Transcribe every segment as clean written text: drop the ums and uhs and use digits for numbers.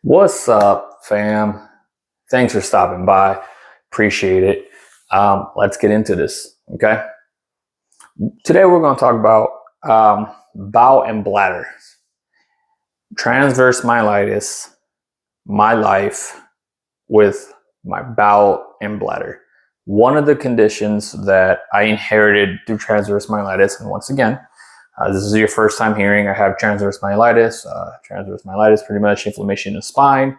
What's up, fam? Thanks for stopping by. Appreciate it. Let's get into this, okay? Today we're going to talk about bowel and bladder, transverse myelitis, my life with my bowel and bladder. One of the conditions that I inherited through transverse myelitis, and once again, this is your first time hearing I have transverse myelitis. Transverse myelitis, pretty much inflammation in the spine,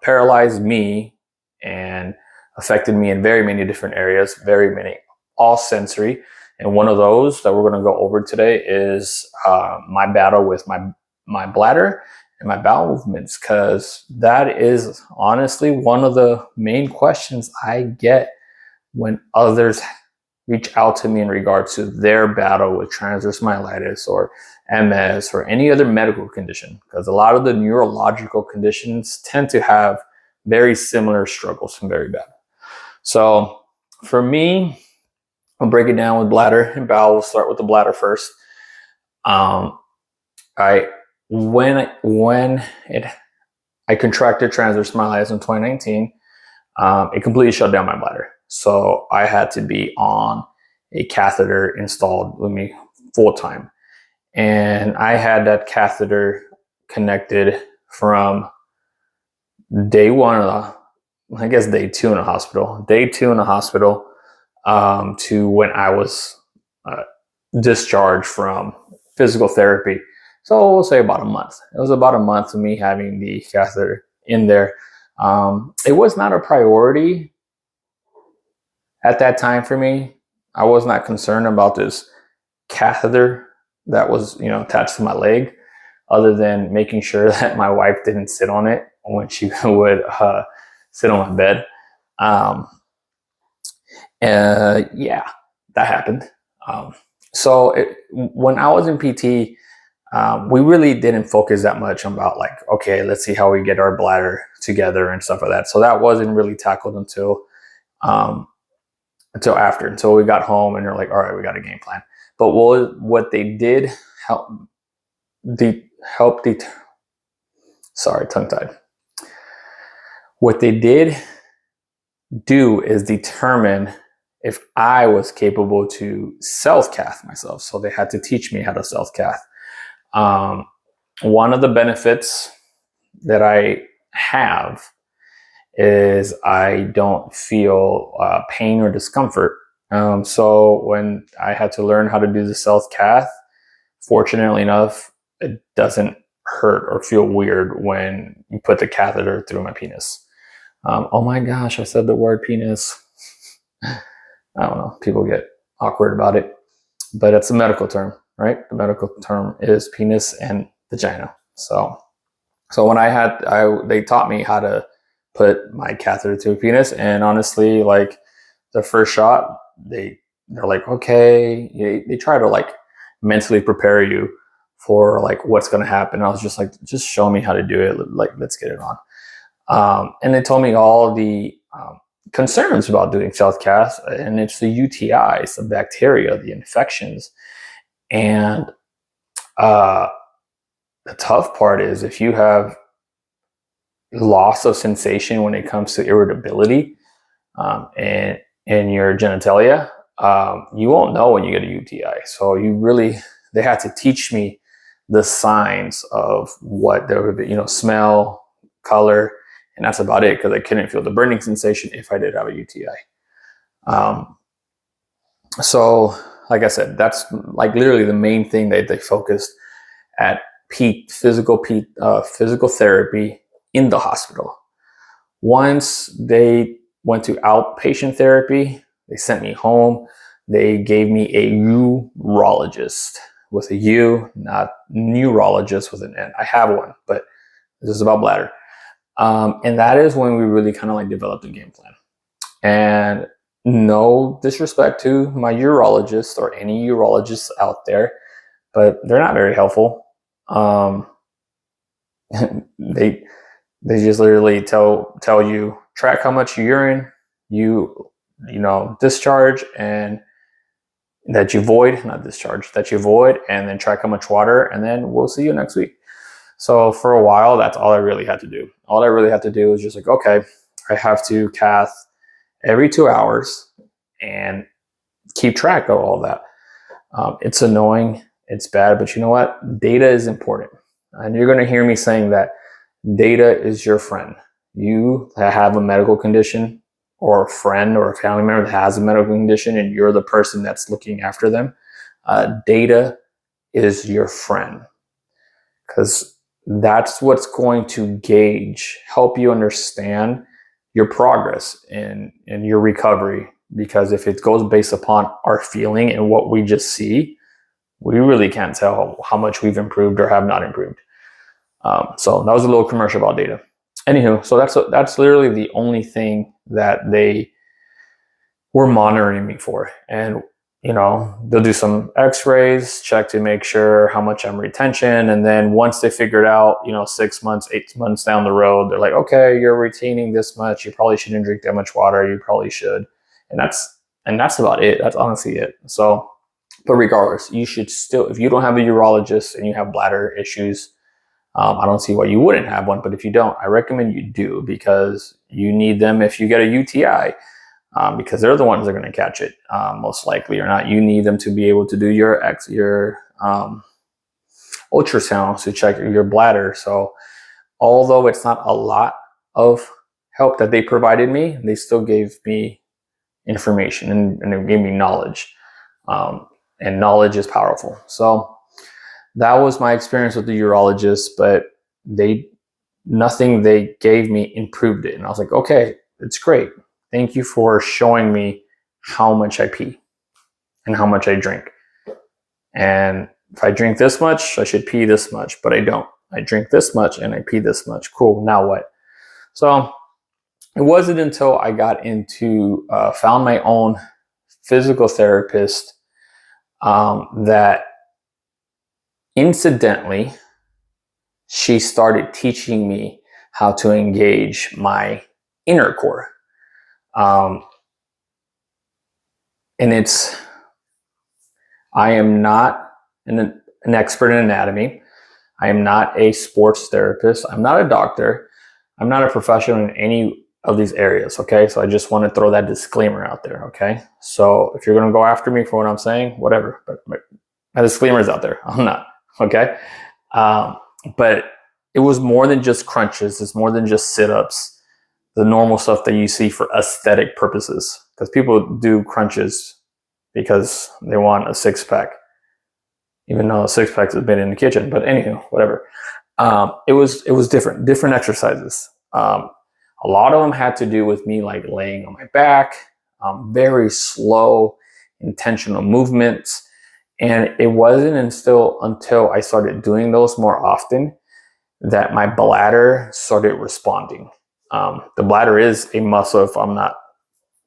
paralyzed me and affected me in very many different areas, very many, all sensory. And one of those that we're going to go over today is my battle with my bladder and my bowel movements, because that is honestly one of the main questions I get when others reach out to me in regards to their battle with transverse myelitis or MS or any other medical condition, because a lot of the neurological conditions tend to have very similar struggles and very bad. So for me, I'll break it down with bladder and bowel. We'll start with the bladder first. I contracted transverse myelitis in 2019, it completely shut down my bladder. So I had to be on a catheter installed with me full time. And I had that catheter connected from day one, I guess day two in the hospital, to when I was discharged from physical therapy. So we'll say about a month. It was about a month of me having the catheter in there. It was not a priority at that time for me. I was not concerned about this catheter that was, attached to my leg, other than making sure that my wife didn't sit on it when she would sit on my bed. Yeah, that happened. When I was in PT, we really didn't focus that much about okay, let's see how we get our bladder together and stuff like that. So that wasn't really tackled until we got home and they're like, all right, we got a game plan. But what they did sorry, tongue tied. What they did do is determine if I was capable to self-cath myself. So they had to teach me how to self-cath. One of the benefits that I have is I don't feel pain or discomfort. So when I had to learn how to do the self-cath, fortunately enough, it doesn't hurt or feel weird when you put the catheter through my penis. Oh my gosh, I said the word penis. I don't know, people get awkward about it, but it's a medical term, right? The medical term is penis and vagina. So when they taught me how to put my catheter to a penis, and honestly, the first shot, they're like, okay, they try to mentally prepare you for what's going to happen. I was just like, just show me how to do it. Let's get it on. And they told me all the concerns about doing self-cath, and it's the UTIs, the bacteria, the infections. And the tough part is if you have loss of sensation when it comes to irritability and your genitalia, you won't know when you get a UTI. So they had to teach me the signs of what there would be, smell, color, and that's about it, because I couldn't feel the burning sensation if I did have a UTI. So like I said, that's literally the main thing that they focused at physical therapy in the hospital. Once they went to outpatient therapy, they sent me home. They gave me a urologist with a U, not neurologist with an N. I have one, but this is about bladder. And that is when we really kind of developed a game plan. And no disrespect to my urologist or any urologists out there, but they're not very helpful. They just literally tell you, track how much urine you discharge, and that you void, not discharge, that you void, and then track how much water, and then we'll see you next week. So for a while, that's all I really had to do. All I really had to do was just like, okay, I have to cath every 2 hours and keep track of all that. It's annoying, it's bad, but you know what? Data is important. And you're going to hear me saying that data is your friend. You have a medical condition, or a friend or a family member that has a medical condition, and you're the person that's looking after them. Data is your friend, because that's what's going to help you understand your progress and your recovery. Because if it goes based upon our feeling and what we just see, we really can't tell how much we've improved or have not improved. So that was a little commercial about data. Anywho, so that's literally the only thing that they were monitoring me for. And they'll do some x-rays, check to make sure how much I'm retention. And then once they figured out, 6 months, 8 months down the road, they're like, okay, you're retaining this much. You probably shouldn't drink that much water. You probably should. And that's about it. That's honestly it. So, but regardless, you should still, if you don't have a urologist and you have bladder issues, I don't see why you wouldn't have one. But if you don't, I recommend you do, because you need them if you get a UTI. Because they're the ones that are going to catch it, most likely or not. You need them to be able to do your ultrasound to check your bladder. So although it's not a lot of help that they provided me, they still gave me information and they gave me knowledge. And knowledge is powerful. So that was my experience with the urologist, but nothing they gave me improved it. And I was like, okay, it's great. Thank you for showing me how much I pee and how much I drink. And if I drink this much, I should pee this much, but I don't. I drink this much and I pee this much. Cool, now what? So it wasn't until I got found my own physical therapist that incidentally, she started teaching me how to engage my inner core. And I am not an expert in anatomy. I am not a sports therapist. I'm not a doctor. I'm not a professional in any of these areas. Okay. So I just want to throw that disclaimer out there. Okay. So if you're going to go after me for what I'm saying, whatever, but my disclaimer is out there. I'm not. Okay. But it was more than just crunches. It's more than just sit-ups. The normal stuff that you see for aesthetic purposes, because people do crunches because they want a six-pack, even though a six-pack has been in the kitchen. But anywho, whatever. It was different exercises. A lot of them had to do with me like laying on my back, very slow, intentional movements. And it wasn't until I started doing those more often that my bladder started responding. The bladder is a muscle, if I'm not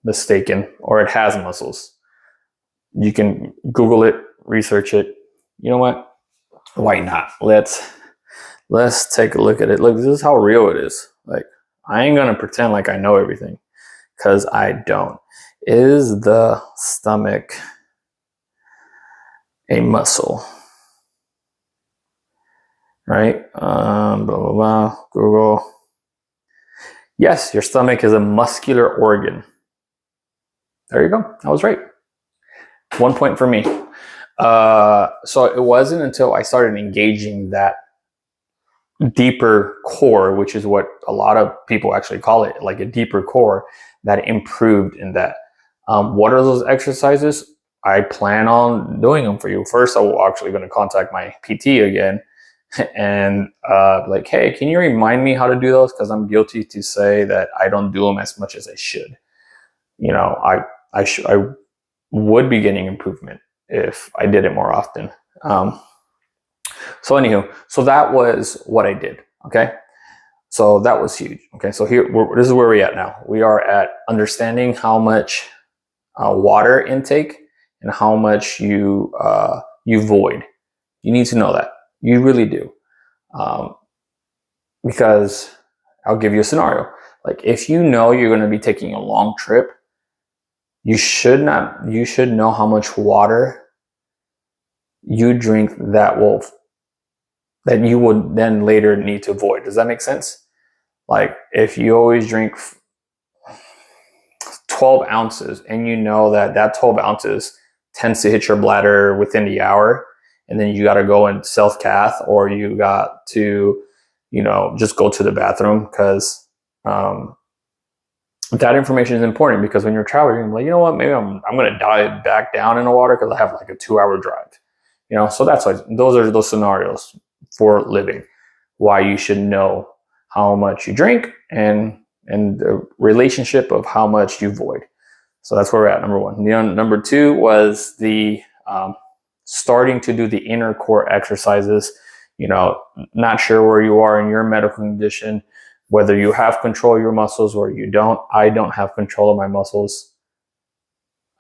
mistaken, or it has muscles. You can Google it, research it. You know what? Why not? Let's take a look at it. Look, this is how real it is. Like, I ain't gonna pretend like I know everything, because I don't. Is the stomach a muscle? Right? Blah, blah, blah. Google. Yes, your stomach is a muscular organ. There you go. I was right. 1 point for me. So it wasn't until I started engaging that deeper core, which is what a lot of people actually call it, like a deeper core, that improved in that. What are those exercises? I plan on doing them for you. First, I'm actually going to contact my PT again and like, hey, can you remind me how to do those? Because I'm guilty to say that I don't do them as much as I should. I would be getting improvement if I did it more often. So anywho, so that was what I did. Okay. So that was huge. Okay. So this is where we're at now. We are at understanding how much water intake and how much you void. You need to know that. You really do. Because I'll give you a scenario. Like, if you know you're going to be taking a long trip, you should know how much water you drink that will that you would then later need to avoid. Does that make sense? Like if you always drink 12 ounces and you know that that 12 ounces tends to hit your bladder within the hour, and then you got to go and self-cath, or you got to, just go to the bathroom, because that information is important, because when you're traveling, you're like, you know what, maybe I'm going to dive back down in the water because I have like a 2-hour drive. So that's like, those are those scenarios for living, why you should know how much you drink and the relationship of how much you void. So that's where we're at, number one. Number two was the starting to do the inner core exercises. Not sure where you are in your medical condition, whether you have control of your muscles or you don't. I don't have control of my muscles.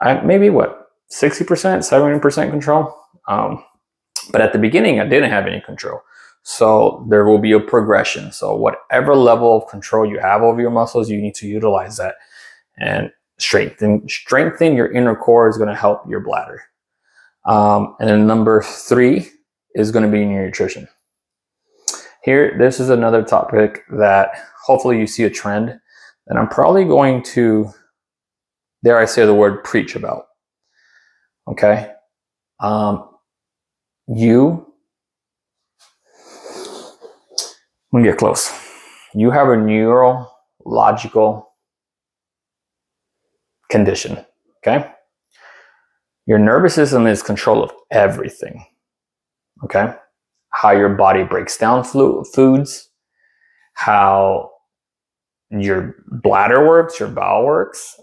Maybe 60%, 70% control. But at the beginning, I didn't have any control. So there will be a progression. So whatever level of control you have over your muscles, you need to utilize that. And strengthen your inner core is going to help your bladder. And then number 3 is going to be your nutrition. Here, this is another topic that hopefully you see a trend that I'm probably going to, dare I say the word, preach about. Okay? Let me get close. You have a neurological condition, okay? Your nervous system is control of everything, okay? How your body breaks down foods, how your bladder works, your bowel works.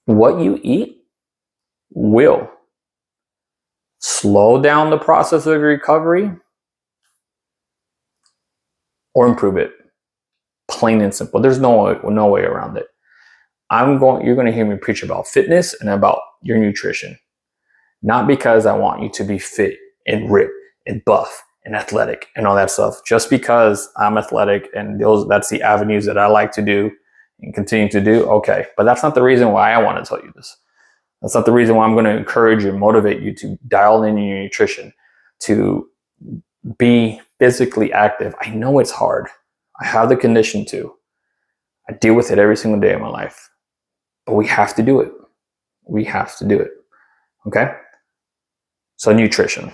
What you eat will slow down the process of recovery or improve it. Plain and simple. There's no way around it. You're going to hear me preach about fitness and about your nutrition. Not because I want you to be fit and ripped and buff and athletic and all that stuff. Just because I'm athletic and that's the avenues that I like to do and continue to do. Okay. But that's not the reason why I want to tell you this. That's not the reason why I'm going to encourage you and motivate you to dial in your nutrition, to be physically active. I know it's hard. I have the condition too. I deal with it every single day of my life. But we have to do it. We have to do it. Okay? So nutrition.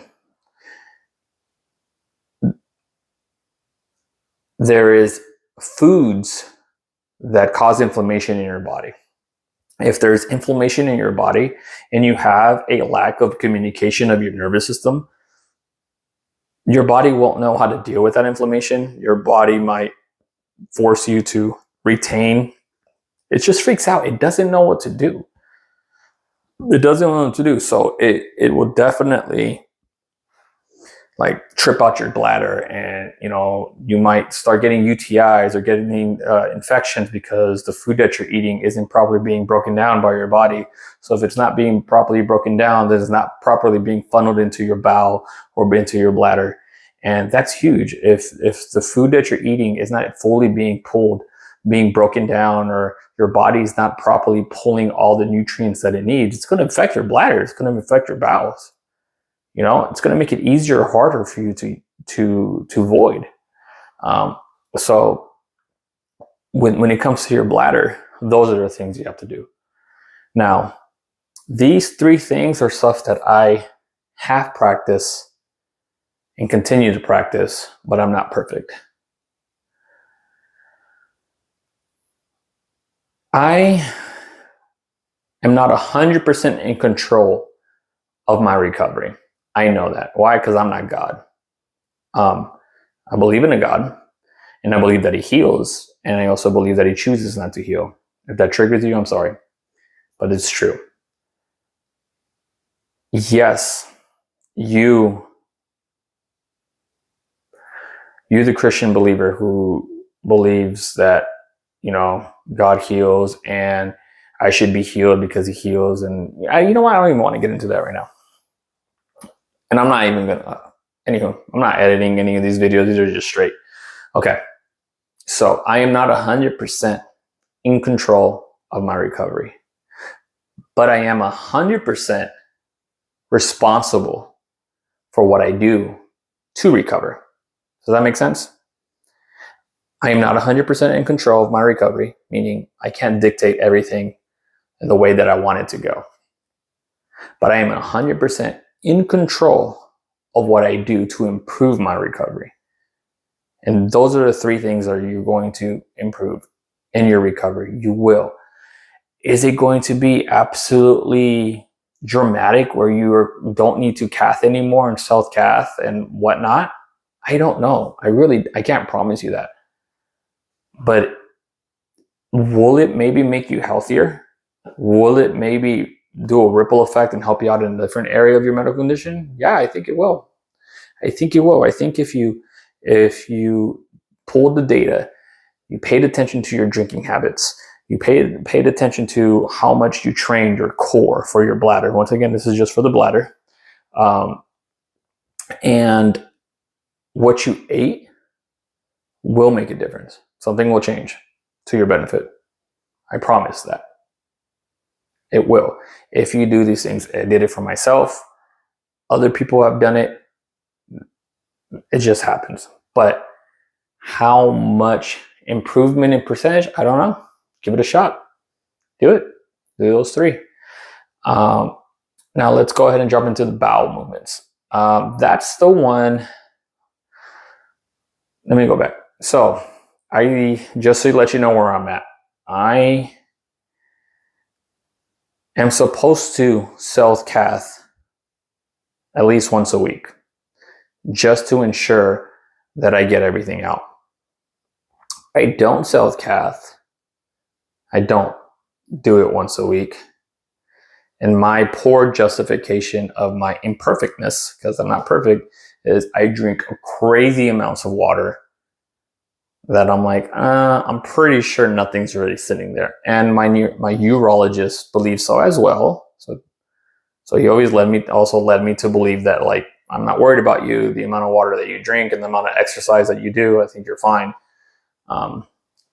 There is foods that cause inflammation in your body. If there's inflammation in your body and you have a lack of communication of your nervous system, your body won't know how to deal with that inflammation. Your body might force you to retain. It just freaks out. It doesn't know what to do. So it will definitely like trip out your bladder, and you might start getting UTIs or getting infections because the food that you're eating isn't properly being broken down by your body. So if it's not being properly broken down, then it's not properly being funneled into your bowel or into your bladder. And that's huge. If the food that you're eating is not fully being broken down, or your body's not properly pulling all the nutrients that it needs, it's going to affect your bladder. It's going to affect your bowels. It's going to make it easier or harder for you to void. So when it comes to your bladder, those are the things you have to do. Now, these 3 things are stuff that I have practiced and continue to practice, but I'm not perfect. I am not 100% in control of my recovery. I know that. Why? Because I'm not God. I believe in a God, and I believe that He heals, and I also believe that He chooses not to heal. If that triggers you, I'm sorry, but it's true. Yes, you the Christian believer who believes that, God heals and I should be healed because He heals. And you know what? I don't even want to get into that right now. And I'm not even going to, anywho, I'm not editing any of these videos. These are just straight. Okay. So I am not 100% in control of my recovery, but I am 100% responsible for what I do to recover. Does that make sense? I am not 100% in control of my recovery, meaning I can't dictate everything in the way that I want it to go. But I am 100% in control of what I do to improve my recovery. And those are the three things that you're going to improve in your recovery. You will. Is it going to be absolutely dramatic where you don't need to cath anymore and self-cath and whatnot? I don't know. I can't promise you that. But will it maybe make you healthier? Will it maybe do a ripple effect and help you out in a different area of your medical condition? Yeah, I think it will. I think if you pulled the data, you paid attention to your drinking habits, you paid attention to how much you trained your core for your bladder. Once again, this is just for the bladder. And what you ate will make a difference. Something will change to your benefit. I promise that. It will. If you do these things, I did it for myself. Other people have done it. It just happens. But how much improvement in percentage? I don't know. Give it a shot. Do it. Do those three. Now let's go ahead and jump into the bowel movements. That's the one. Let me go back. So just to let you know where I'm at, I am supposed to self-cath at least once a week, just to ensure that I get everything out. I don't self-cath. I don't do it once a week. And my poor justification of my imperfectness, because I'm not perfect, is I drink crazy amounts of water that I'm like, I'm pretty sure nothing's really sitting there. And my urologist believes so as well. So he always led me to believe that, like, I'm not worried about you, the amount of water that you drink and the amount of exercise that you do. I think you're fine. Blah,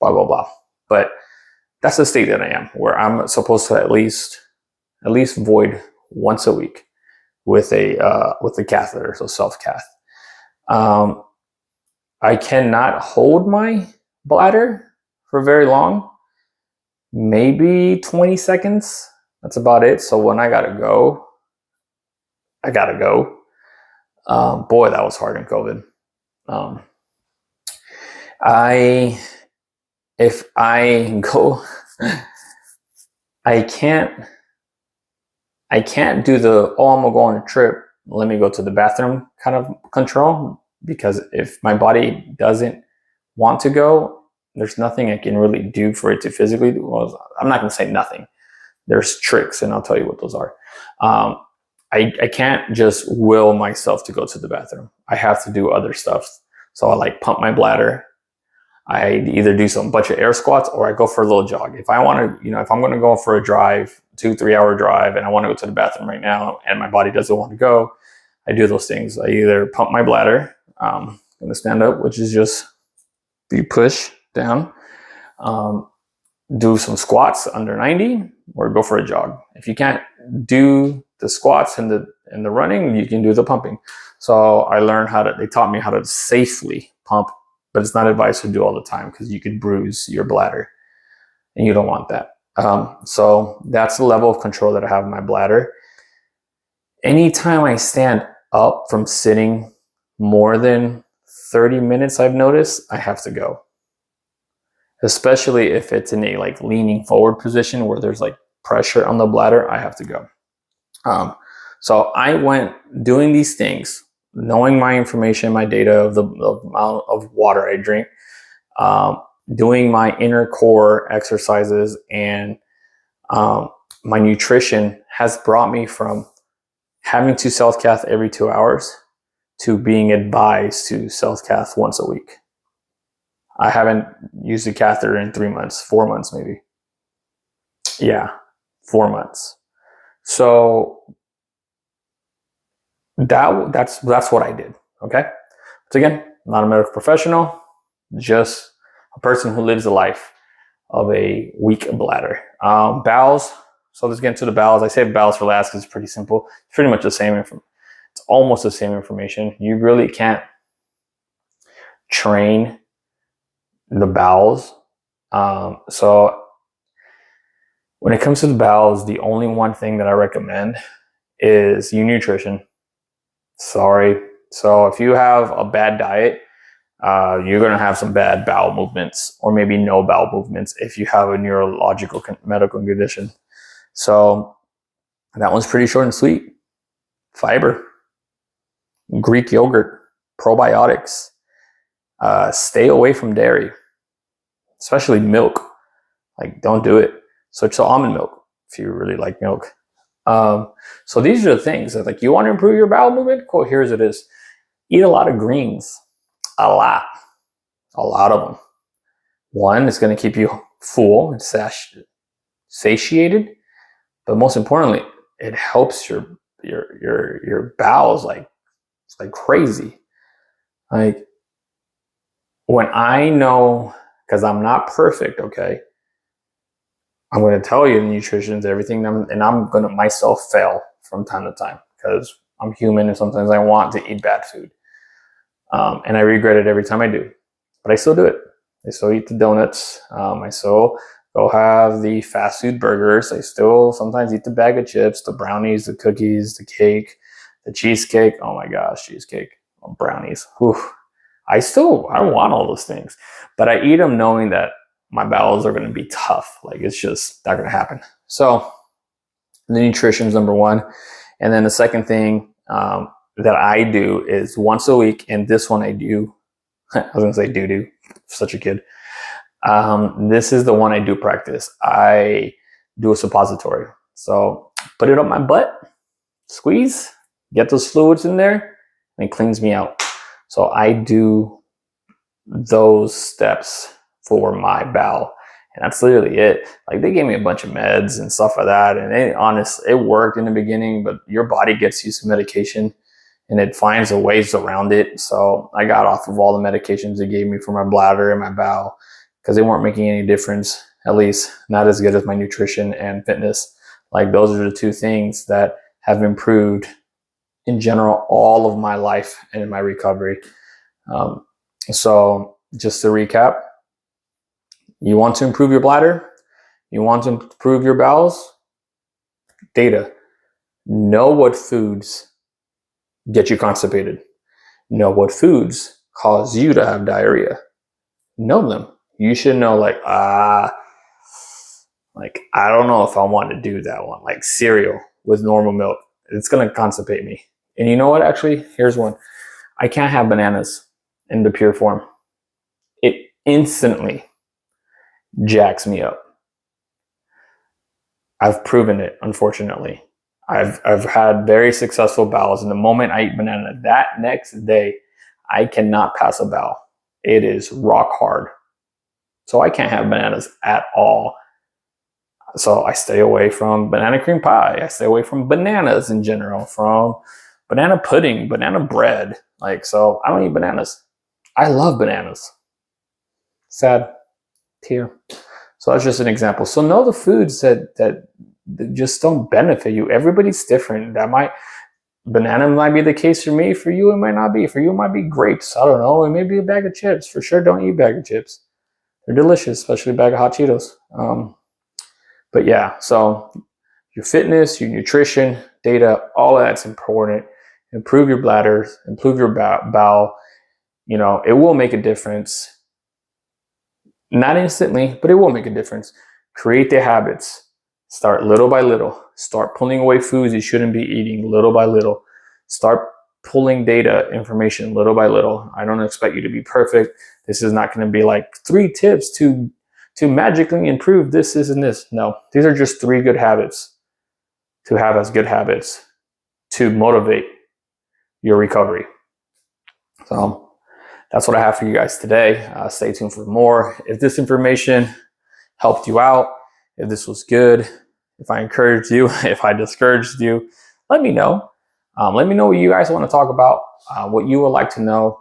blah, blah. But that's the state that I am, where I'm supposed to at least void once a week with a catheter, so self-cath. I cannot hold my bladder for very long, maybe 20 seconds. That's about it. So when I gotta go. Boy, that was hard in COVID. If I go, I can't do the, I'm gonna go on a trip, let me go to the bathroom kind of control, because if my body doesn't want to go, there's nothing I can really do for it to physically do. Well, I'm not gonna say nothing. There's tricks, and I'll tell you what those are. I can't just will myself to go to the bathroom. I have to do other stuff. So I like pump my bladder. I either do some bunch of air squats or I go for a little jog. If I want to, if I'm going to go for a drive, 2-3 hour drive, and I want to go to the bathroom right now and my body doesn't want to go, I do those things. I either pump my bladder, I'm going to stand up, which is just you push down, do some squats under 90, or go for a jog. If you can't do the squats and the running, you can do the pumping. So I learned they taught me how to safely pump, but it's not advised to do all the time because you could bruise your bladder and you don't want that. So that's the level of control that I have in my bladder. Anytime I stand up from sitting more than 30 minutes, I've noticed I have to go. Especially if it's in a like leaning forward position where there's like pressure on the bladder, I have to go. So I went doing these things, knowing my information, my data of the amount of water I drink, doing my inner core exercises, and my nutrition has brought me from having to self-cath every 2 hours to being advised to self-cath once a week. I haven't used a catheter in 3 months, 4 months maybe. Yeah, 4 months. So that's what I did. Okay. So again, not a medical professional, just a person who lives a life of a weak bladder. Bowels. So let's get into the bowels. I say bowels for last because it's pretty simple. It's pretty much the same. It's almost the same information. You really can't train the bowels. So when it comes to the bowels, the only one thing that I recommend is your nutrition. Sorry. So if you have a bad diet, you're going to have some bad bowel movements, or maybe no bowel movements if you have a neurological medical condition. So that one's pretty short and sweet. Fiber, Greek yogurt, probiotics. Stay away from dairy, especially milk. Like, don't do it. Switch to almond milk if you really like milk. So these are the things that, like, you want to improve your bowel movement? Cool, here's it is. Eat a lot of greens. A lot of them. One, it's going to keep you full and satiated, but most importantly, it helps your bowels like crazy. Like, when I know, because I'm not perfect, okay, I'm going to tell you the nutrition is everything, and I'm going to myself fail from time to time because I'm human and sometimes I want to eat bad food. And I regret it every time I do, but I still do it. I still eat the donuts. I still go have the fast food burgers. I still sometimes eat the bag of chips, the brownies, the cookies, the cake, the cheesecake. Oh my gosh, cheesecake, brownies. Whew. I want all those things, but I eat them knowing that my bowels are going to be tough. Like, it's just not going to happen. So the nutrition is number one. And then the second thing, that I do is once a week, and this one I do, I was gonna say do, such a kid. This is the one I do practice. I do a suppository. So put it up my butt, squeeze, get those fluids in there, and it cleans me out. So I do those steps for my bowel, and that's literally it. Like, they gave me a bunch of meds and stuff like that, and it worked in the beginning, but your body gets used to medication and it finds a ways around it. So I got off of all the medications they gave me for my bladder and my bowel because they weren't making any difference, at least not as good as my nutrition and fitness. Like, those are the two things that have improved in general all of my life and in my recovery. So just to recap, you want to improve your bladder, you want to improve your bowels, data. Know what foods get you constipated. Know what foods cause you to have diarrhea. Know them. You should know, like I don't know if I want to do that one. Like cereal with normal milk, it's going to constipate me. And you know what? Actually, here's one. I can't have bananas in the pure form. It instantly jacks me up. I've proven it, unfortunately. I've had very successful bowels, and the moment I eat banana, that next day, I cannot pass a bowel. It is rock hard. So I can't have bananas at all. So I stay away from banana cream pie. I stay away from bananas in general, from banana pudding, banana bread. Like, so I don't eat bananas. I love bananas. Sad tear. So that's just an example. So know the foods that just don't benefit you. Everybody's different. Banana might be the case for me. For you, it might not be. For you, it might be grapes. I don't know. It may be a bag of chips. For sure, don't eat a bag of chips. They're delicious, especially a bag of hot Cheetos. But yeah, so your fitness, your nutrition, data, all of that's important. Improve your bladder, improve your bowel. You know, it will make a difference. Not instantly, but it will make a difference. Create the habits. Start little by little. Start pulling away foods you shouldn't be eating little by little. Start pulling data information little by little. I don't expect you to be perfect. This is not going to be like 3 tips to magically improve this, and this. No, these are just 3 good habits to have as good habits to motivate your recovery. So that's what I have for you guys today. Stay tuned for more. If this information helped you out, if this was good, if I encouraged you, if I discouraged you, let me know. Let me know what you guys want to talk about, what you would like to know.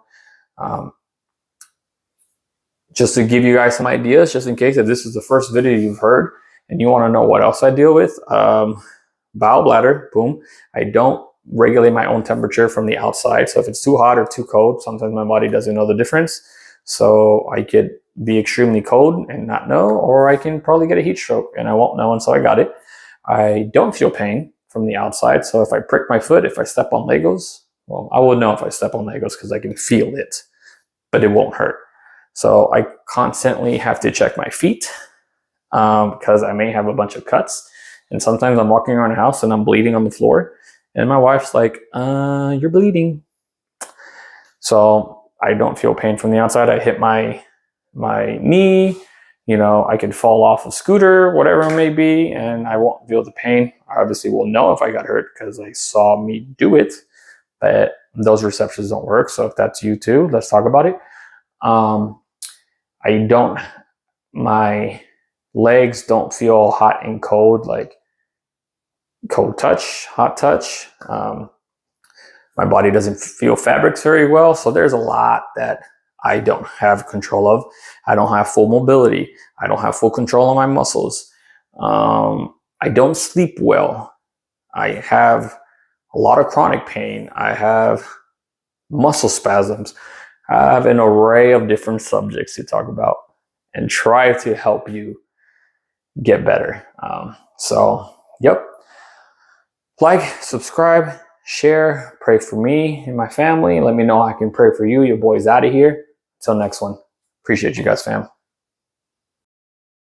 Just to give you guys some ideas, just in case if this is the first video you've heard and you want to know what else I deal with. Bowel, bladder, boom. I don't regulate my own temperature from the outside. So if it's too hot or too cold, sometimes my body doesn't know the difference. So I could be extremely cold and not know, or I can probably get a heat stroke and I won't know until I got it. I don't feel pain from the outside. So if I prick my foot, if I step on Legos, well, I will know if I step on Legos because I can feel it, but it won't hurt. So I constantly have to check my feet because I may have a bunch of cuts. And sometimes I'm walking around the house and I'm bleeding on the floor. And my wife's like, you're bleeding. So I don't feel pain from the outside. I hit my knee, I could fall off a scooter, whatever it may be, and I won't feel the pain. I obviously will know if I got hurt because I saw me do it, but those receptors don't work. So if that's you too, let's talk about it. My legs don't feel hot and cold, like cold touch, hot touch. My body doesn't feel fabrics very well. So there's a lot that I don't have control of. I don't have full mobility. I don't have full control of my muscles. I don't sleep well. I have a lot of chronic pain. I have muscle spasms. I have an array of different subjects to talk about and try to help you get better. Yep. Like, subscribe, share, pray for me and my family. Let me know I can pray for you. Your boy's out of here. Till next one. Appreciate you guys, fam.